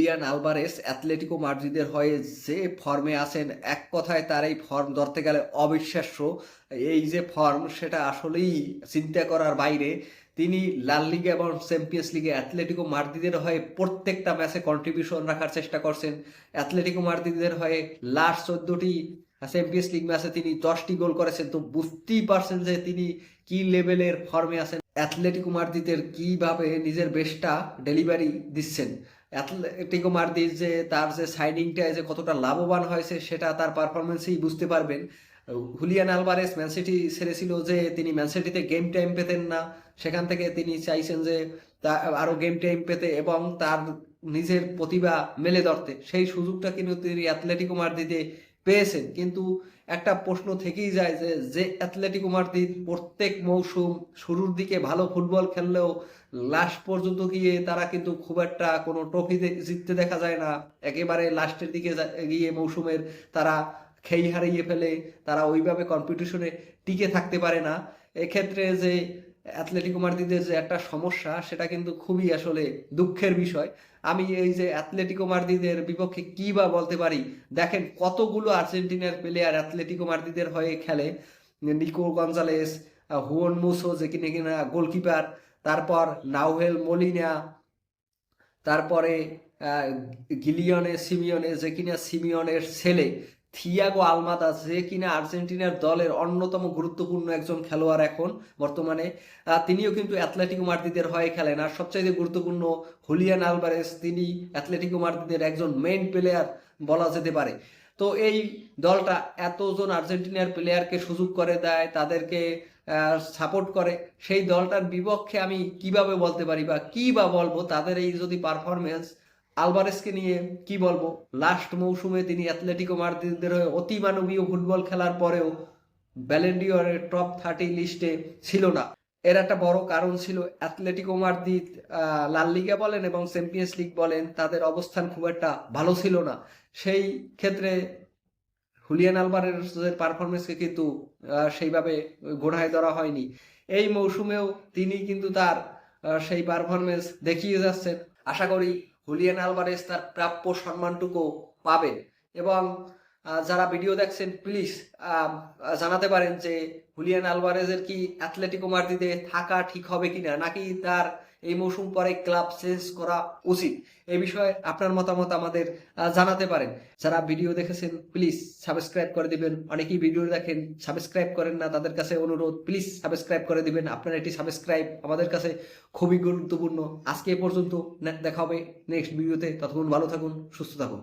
Julian Alvarez Atletico মাদ্রিদের হয়ে যে ফর্মে আছেন, এক কথায় তার এই ফর্ম ধরতে গেলে অবিশ্বাস্য। এই যে ফর্ম, সেটা আসলেই চিন্তা করার বাইরে। তিনি লাল লিগে এবং চ্যাম্পিয়ন্স লিগে অ্যাথলেটিকো মাদ্রিদের হয়ে প্রত্যেকটা ম্যাচে কন্ট্রিবিউশন রাখার চেষ্টা করছেন। অ্যাথলেটিকো মাদ্রিদের হয়ে লাস্ট 14টি চ্যাম্পিয়ন্স লিগ ম্যাচে তিনি 10টি গোল করেছেন। তো বুঝতেই পারছেন যে তিনি কি লেভেলের ফর্মে আছেন, অ্যাথলেটিকো মাদ্রিদের কিভাবে নিজের বেস্টটা ডেলিভারি দিচ্ছেন। অ্যাথলেটিকো মাদ্রিদ যে তার যে সাইনিংটা যে কতটা লাভবান হয়েছে, সেটা তার পারফরমেন্সেই বুঝতে পারবেন। হুলিয়ান আলভারেজ ম্যানসিটি ছেড়েছিল যে তিনি ম্যানসিটিতে গেম টাইম পেতেন না, সেখান থেকে তিনি চাইছেন যে আরো গেম টাইম পেতে এবং তার নিজের প্রতিভা মেলে ধরতে। সেই সুযোগটা কিন্তু তিনি অ্যাথলেটিকো মাদ্রিদে পেয়েছেন। কিন্তু একটা প্রশ্ন থেকেই যায় যে যে অ্যাথলেটিকো মাদ্রিদ প্রত্যেক মৌসুম শুরুর দিকে ভালো ফুটবল খেললেও লাস্ট পর্যন্ত গিয়ে তারা কিন্তু খুব একটা কোনো ট্রফি জিততে দেখা যায় না। একেবারে লাস্টের দিকে গিয়ে মৌসুমের তারা খেই হারিয়ে ফেলে, তারা ওইভাবে কম্পিটিশনে টিকে থাকতে পারে না। এক্ষেত্রে যে অ্যাথলেটিকো মাদ্রিদের যে একটা সমস্যা, সেটা কিন্তু খুবই আসলে দুঃখের বিষয়। আমি এই যে অ্যাথলেটিকো মাদ্রিদের বিপক্ষে কি বা বলতে পারি, দেখেন কতগুলো আর্জেন্টিনার প্লেয়ার অ্যাথলেটিকো মাদ্রিদের হয়ে খেলে। নিকো গঞ্জালেস, হুয়ান মুসো যে কিনা গোলকিপার, তারপর নাউহেল মলিনা, তারপরে গিলিয়নে সিমিওনে যে কিনা সিমিওনের ছেলে, থিয়াগো আলমাদা যে কিনা আর্জেন্টিনার দলের অন্যতম গুরুত্বপূর্ণ একজন খেলোয়াড় এখন বর্তমানে। তিনিও কিন্তু অ্যাথলেটিকো মাদ্রিদের হয়ে খেলেন। আর সবচাইতে গুরুত্বপূর্ণ হুলিয়ান আলভারেজ, তিনি অ্যাথলেটিকো মাদ্রিদের একজন মেইন প্লেয়ার বলা যেতে পারে। তো এই দলটা এতজন আর্জেন্টিনার প্লেয়ারকে সুযোগ করে দেয়, তাদেরকে সাপোর্ট করে। সেই দলটার বিপক্ষে আমি কিভাবে বলতে পারি বা কি বা বলবো তাদের এই যদি পারফরমেন্স, আলভারেজকে নিয়ে কি বলবো। লাস্ট মৌসুমে তিনি অ্যাথলেটিকো মাদ্রিদের হয়ে অতি মানবীয় ফুটবল খেলার পরেও ব্যালেন্ডিওরের টপ 30 লিস্টে ছিল না। এর একটা বড় কারণ ছিল অ্যাথলেটিকো মাদ্রিদ লাল লিগা বলেন এবং চ্যাম্পিয়ন্স লিগ বলেন, তাদের অবস্থান খুব একটা ভালো ছিল না। সেই ক্ষেত্রে হুলিয়ান আলভারেজের পারফরমেন্সকে কিন্তু সেইভাবে গোড়ায় ধরা হয়নি। এই মৌসুমেও তিনি কিন্তু তার সেই পারফরমেন্স দেখিয়ে যাচ্ছেন। আশা করি হুলিয়ান আলভারেজ তার প্রাপ্য সম্মানটুকু পাবেন। এবং যারা ভিডিও দেখছেন প্লিজ জানাতে পারেন যে হুলিয়ান আলভারেজের কি অ্যাথলেটিকো মাদ্রিদে থাকা ঠিক হবে কিনা, নাকি তার এই মৌসুম পরে ক্লাব চেঞ্জ করা উচিত। এই বিষয়ে আপনার মতামত আমাদের জানাতে পারেন। যারা ভিডিও দেখেছেন প্লিজ সাবস্ক্রাইব করে দিবেন। অনেকেই ভিডিও দেখেন সাবস্ক্রাইব করেন না, তাদের কাছে অনুরোধ প্লিজ সাবস্ক্রাইব করে দিবেন। আপনার এটি সাবস্ক্রাইব আমাদের কাছে খুবই গুরুত্বপূর্ণ। আজকে এ পর্যন্ত, দেখা হবে নেক্সট ভিডিওতে। ততক্ষণ ভালো থাকুন, সুস্থ থাকুন।